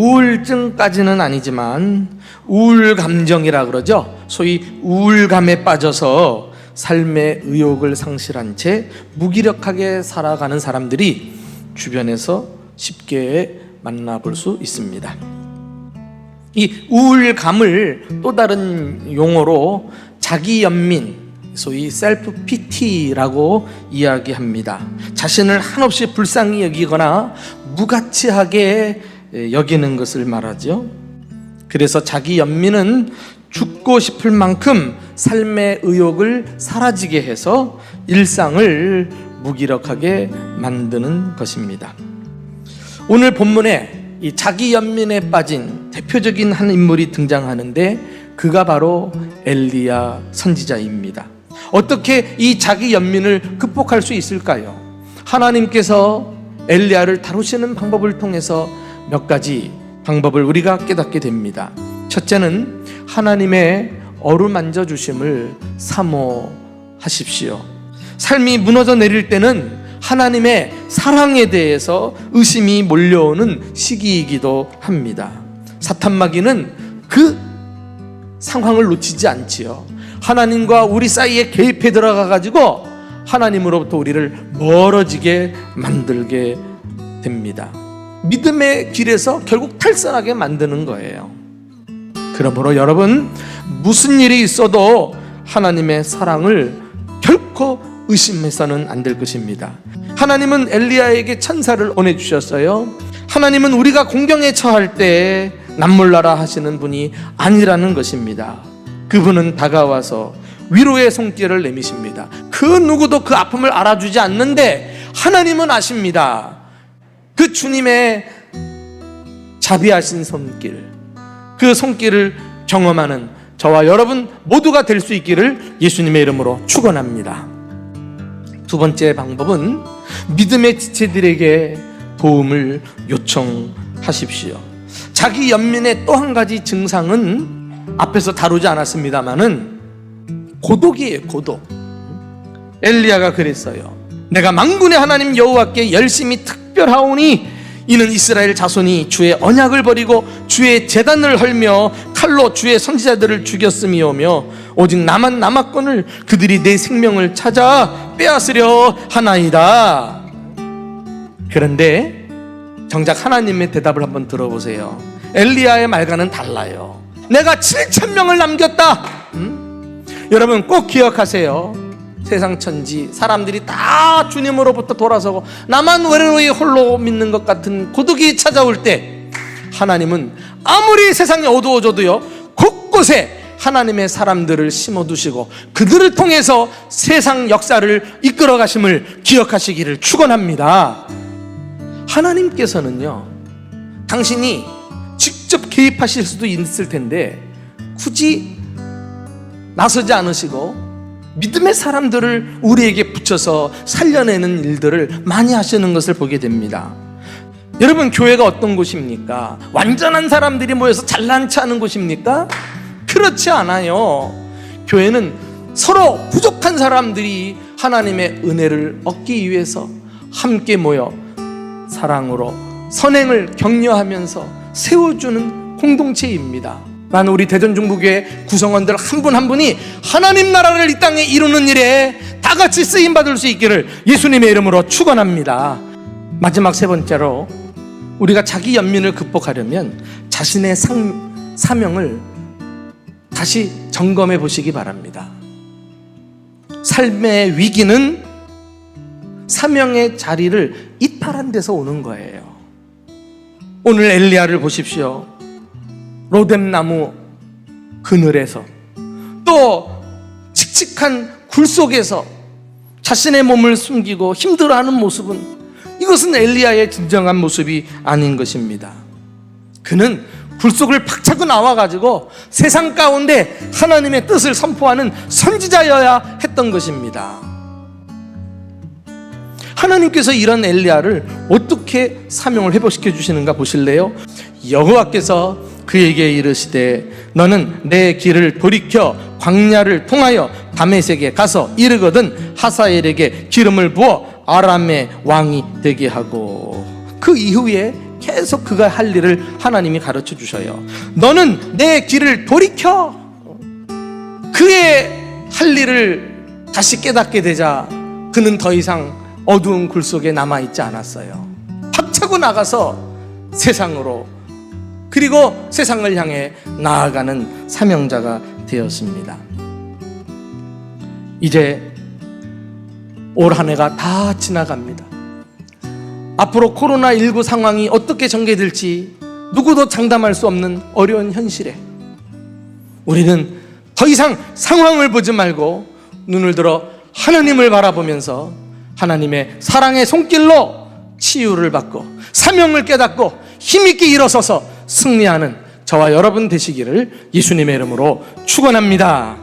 우울증까지는 아니지만 우울감정이라 그러죠. 소위 우울감에 빠져서 삶의 의욕을 상실한 채 무기력하게 살아가는 사람들이 주변에서 쉽게 만나볼 수 있습니다. 이 우울감을 또 다른 용어로 자기연민, 소위 셀프 피티라고 이야기합니다. 자신을 한없이 불쌍히 여기거나 무가치하게 여기는 것을 말하죠. 그래서 자기연민은 죽고 싶을 만큼 삶의 의욕을 사라지게 해서 일상을 무기력하게 만드는 것입니다. 오늘 본문에 이 자기연민에 빠진 대표적인 한 인물이 등장하는데 그가 바로 엘리야 선지자입니다. 어떻게 이 자기연민을 극복할 수 있을까요? 하나님께서 엘리야를 다루시는 방법을 통해서 몇 가지 방법을 우리가 깨닫게 됩니다. 첫째는 하나님의 어루만져 주심을 사모하십시오. 삶이 무너져 내릴 때는 하나님의 사랑에 대해서 의심이 몰려오는 시기이기도 합니다. 사탄마귀는 그 상황을 놓치지 않지요. 하나님과 우리 사이에 개입해 들어가 가지고 하나님으로부터 우리를 멀어지게 만들게 됩니다. 믿음의 길에서 결국 탈선하게 만드는 거예요. 그러므로 여러분, 무슨 일이 있어도 하나님의 사랑을 결코 의심해서는 안 될 것입니다. 하나님은 엘리야에게 천사를 보내주셨어요. 하나님은 우리가 공경에 처할 때 남몰라라 하시는 분이 아니라는 것입니다. 그분은 다가와서 위로의 손길을 내미십니다. 그 누구도 그 아픔을 알아주지 않는데 하나님은 아십니다. 그 주님의 자비하신 손길, 그 손길을 경험하는 저와 여러분 모두가 될 수 있기를 예수님의 이름으로 축원합니다. 두 번째 방법은 믿음의 지체들에게 도움을 요청하십시오. 자기 연민의 또 한 가지 증상은 앞에서 다루지 않았습니다마는 고독이에요. 고독. 엘리야가 그랬어요. 내가 만군의 하나님 여호와께 열심히 특별하오니 이는 이스라엘 자손이 주의 언약을 버리고 주의 제단을 헐며 칼로 주의 선지자들을 죽였음이오며 오직 나만 남았거늘 그들이 내 생명을 찾아 빼앗으려 하나이다. 그런데 정작 하나님의 대답을 한번 들어보세요. 엘리야의 말과는 달라요. 내가 7,000명을 남겼다. 여러분 꼭 기억하세요. 세상 천지 사람들이 다 주님으로부터 돌아서고 나만 외로이 홀로 믿는 것 같은 고독이 찾아올 때 하나님은 아무리 세상이 어두워져도요 곳곳에 하나님의 사람들을 심어두시고 그들을 통해서 세상 역사를 이끌어 가심을 기억하시기를 축원합니다. 하나님께서는요 당신이 직접 개입하실 수도 있을 텐데 굳이 나서지 않으시고 믿음의 사람들을 우리에게 붙여서 살려내는 일들을 많이 하시는 것을 보게 됩니다. 여러분 교회가 어떤 곳입니까? 완전한 사람들이 모여서 잘난 체하는 곳입니까? 그렇지 않아요. 교회는 서로 부족한 사람들이 하나님의 은혜를 얻기 위해서 함께 모여 사랑으로 선행을 격려하면서 세워주는 공동체입니다. 나는 우리 대전중부교회 구성원들 한 분 한 분이 하나님 나라를 이 땅에 이루는 일에 다 같이 쓰임받을 수 있기를 예수님의 이름으로 축원합니다. 마지막 세 번째로 우리가 자기 연민을 극복하려면 자신의 사명을 다시 점검해 보시기 바랍니다. 삶의 위기는 사명의 자리를 이탈한 데서 오는 거예요. 오늘 엘리야를 보십시오. 로뎀나무 그늘에서 또 칙칙한 굴 속에서 자신의 몸을 숨기고 힘들어하는 모습은 이것은 엘리야의 진정한 모습이 아닌 것입니다. 그는 굴 속을 팍차고 나와가지고 세상 가운데 하나님의 뜻을 선포하는 선지자여야 했던 것입니다. 하나님께서 이런 엘리야를 어떻게 사명을 회복시켜 주시는가 보실래요? 여호와께서 그에게 이르시되 너는 내 길을 돌이켜 광야를 통하여 다메섹에 가서 이르거든 하사엘에게 기름을 부어 아람의 왕이 되게 하고. 그 이후에 계속 그가 할 일을 하나님이 가르쳐 주셔요. 너는 내 길을 돌이켜. 그의 할 일을 다시 깨닫게 되자 그는 더 이상 어두운 굴 속에 남아있지 않았어요. 박차고 나가서 세상으로, 그리고 세상을 향해 나아가는 사명자가 되었습니다. 이제 올 한 해가 다 지나갑니다. 앞으로 코로나19 상황이 어떻게 전개될지 누구도 장담할 수 없는 어려운 현실에 우리는 더 이상 상황을 보지 말고 눈을 들어 하나님을 바라보면서 하나님의 사랑의 손길로 치유를 받고 사명을 깨닫고 힘있게 일어서서 승리하는 저와 여러분 되시기를 예수님의 이름으로 축원합니다.